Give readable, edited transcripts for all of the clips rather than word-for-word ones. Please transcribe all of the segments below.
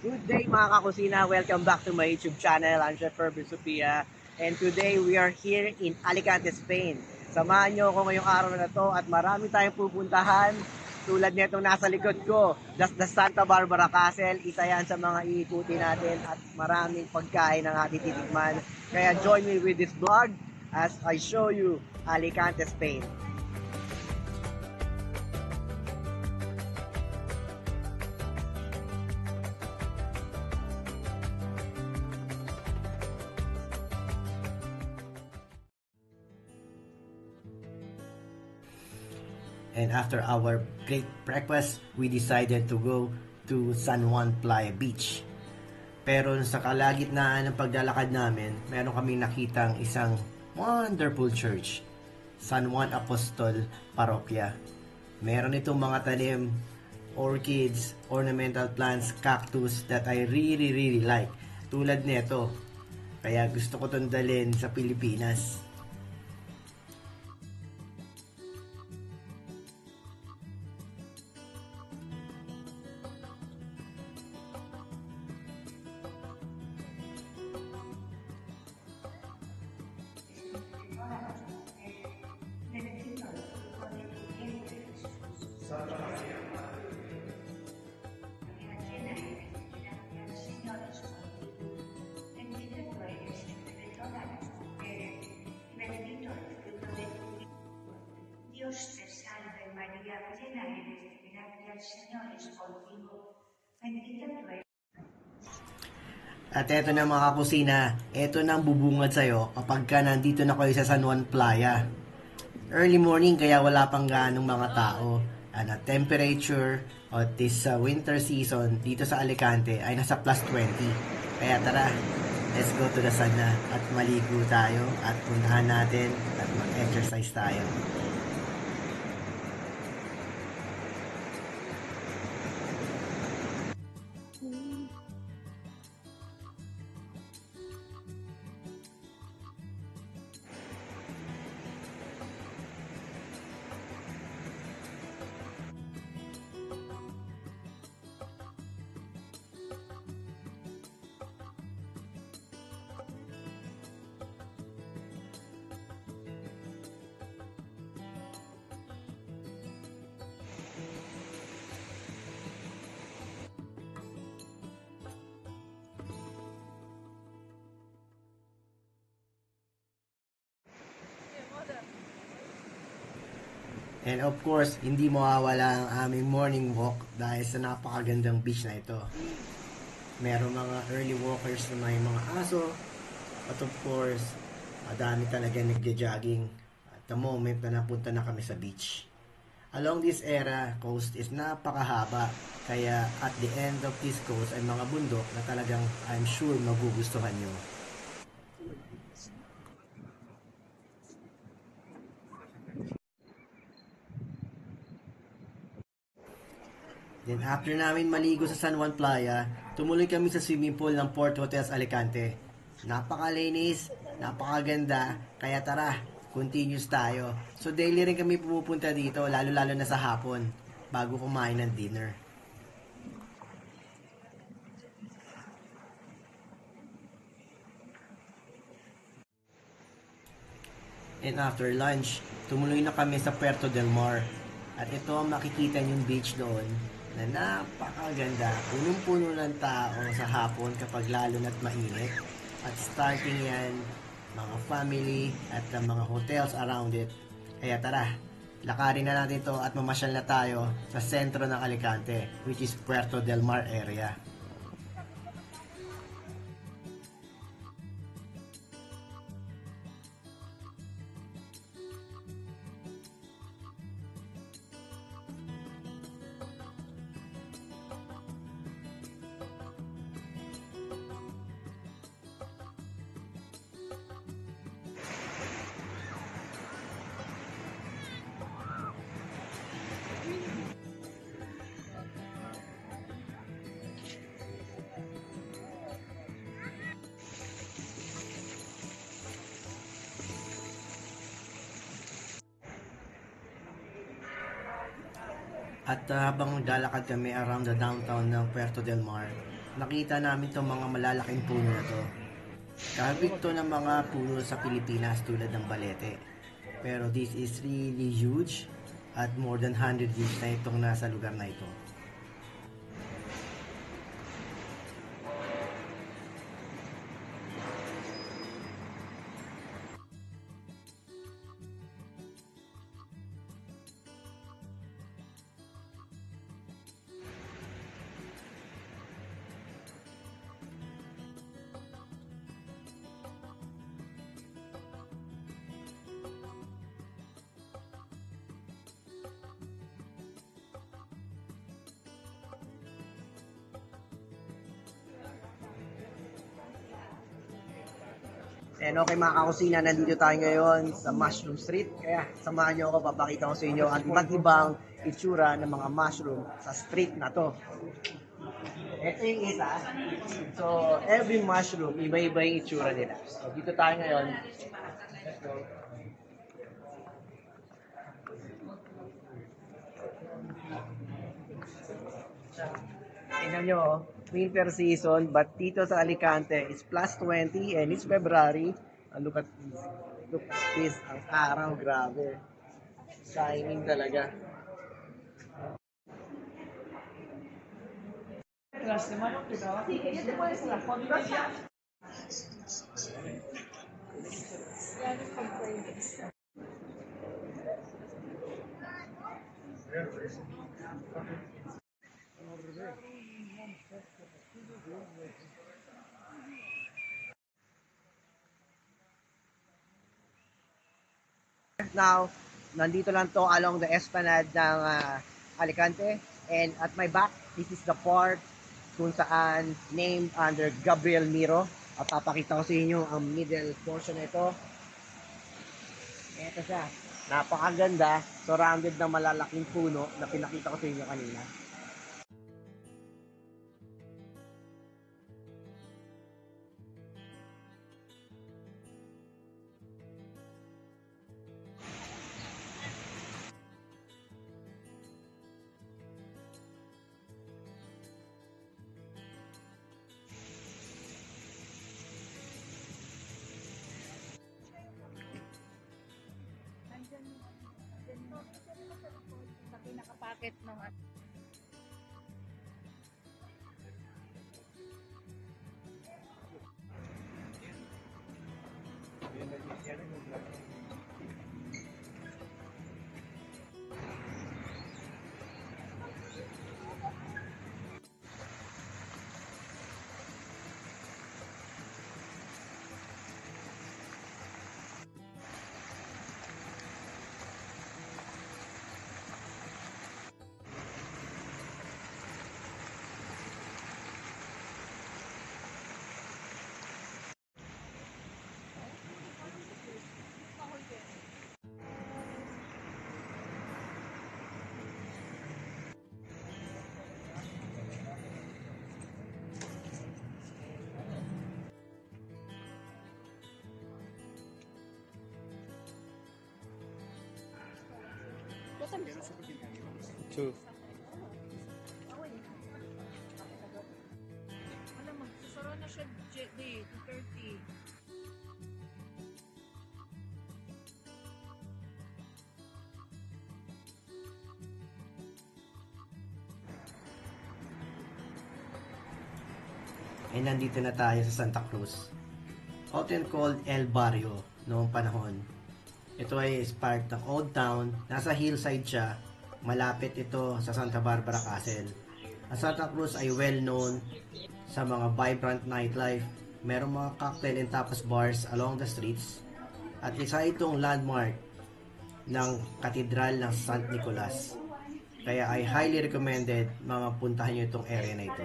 Good day mga kakusina, welcome back to my YouTube channel. I'm Chef Herbert Sophia and today we are here in Alicante, Spain. Samahan nyo ako ngayong araw na to at marami tayong pupuntahan tulad nitong nasa likod ko, the Santa Barbara Castle. Isa yan sa mga iikuti natin at maraming pagkain ang ating titikman. Kaya join me with this vlog as I show you Alicante, Spain. And after our great breakfast, we decided to go to San Juan Playa Beach. Pero sa kalagitnaan ng paglalakad namin, meron kaming nakitang isang wonderful church, San Juan Apostol Parokya. Meron itong mga tanim, orchids, ornamental plants, cactus that I really like. Tulad nito. Kaya gusto ko itong dalhin sa Pilipinas. Dios te salve María, llena eres de gracia, el Señor es contigo. Bendita tú eres. At eto na mga kakusina, eto na ang bubungad sa'yo kapag ka nandito na kayo sa San Juan Playa. Early morning kaya wala pang ganong mga tao. Ang temperature of this winter season dito sa Alicante ay nasa plus 20. Kaya tara, let's go to the sun na at maligo tayo at puntahan natin at mag-exercise tayo. And of course, hindi mawawala ang aming morning walk dahil sa napakagandang beach na ito. Meron mga early walkers na may mga aso. At of course, madami talaga nagja-jogging at the moment na napunta na kami sa beach. Along this area, coast is napakahaba. Kaya at the end of this coast ay mga bundok na talagang I'm sure magugustuhan nyo. Then after namin maligo sa San Juan Playa, tumuloy kami sa swimming pool ng Port Hotels Alicante. Napakalinis, napakaganda, kaya tara, continuous tayo. So daily rin kami pumupunta dito, lalo-lalo na sa hapon, bago kumain ng dinner. And after lunch, tumuloy na kami sa Puerto del Mar. At ito ang makikita yung beach doon na napakaganda. Punong-puno ng tao sa hapon kapag lalo na't mainit. At starting yan, mga family at mga hotels around it. Kaya tara, lakarin na natin to at mamasyal na tayo sa sentro ng Alicante, which is Puerto del Mar area. At habang naglalakad kami around the downtown ng Puerto del Mar, nakita namin itong mga malalaking puno na to. Kahawig to ng mga puno sa Pilipinas tulad ng balete. Pero this is really huge at more than 100 years na itong nasa lugar na ito. And okay mga kakusina, nandito tayo ngayon sa Mushroom Street. Kaya samahan niyo ako, papakita ko sa inyo ang iba't ibang itsura ng mga mushroom sa street na to. Ito yung isa. So, every mushroom, iba-iba yung itsura nila. So, dito tayo ngayon. Let's go. Tingnan nyo, winter season, but dito sa Alicante, it's plus 20 and it's February. And look at this. Look at this. Ang araw, grabe. Shining talaga. Now, nandito lang to along the esplanade ng Alicante. And at my back, this is the park kung saan named under Gabriel Miro. At papakita ko sa inyo ang middle portion na ito. Ito siya. Napakaganda. Surrounded ng malalaking puno na pinakita ko sa inyo kanina. Sa pinaka-packet ng Two. Alam mo, susuro na siya day, 2:30. And nandito na tayo sa Santa Cruz. Often called El Barrio noong panahon. Ito ay part ng Old Town. Nasa hillside siya. Malapit ito sa Santa Barbara Castle. Ang Santa Cruz ay well known sa mga vibrant nightlife. Merong mga cocktail and tapas bars along the streets. At isa itong landmark ng Katedral ng St. Nicolas. Kaya I highly recommended mga puntahan nyo itong area na ito.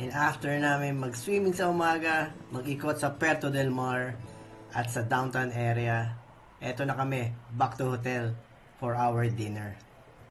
And after namin mag-swimming sa umaga, mag-ikot sa Puerto del Mar at sa downtown area, eto na kami, back to hotel for our dinner.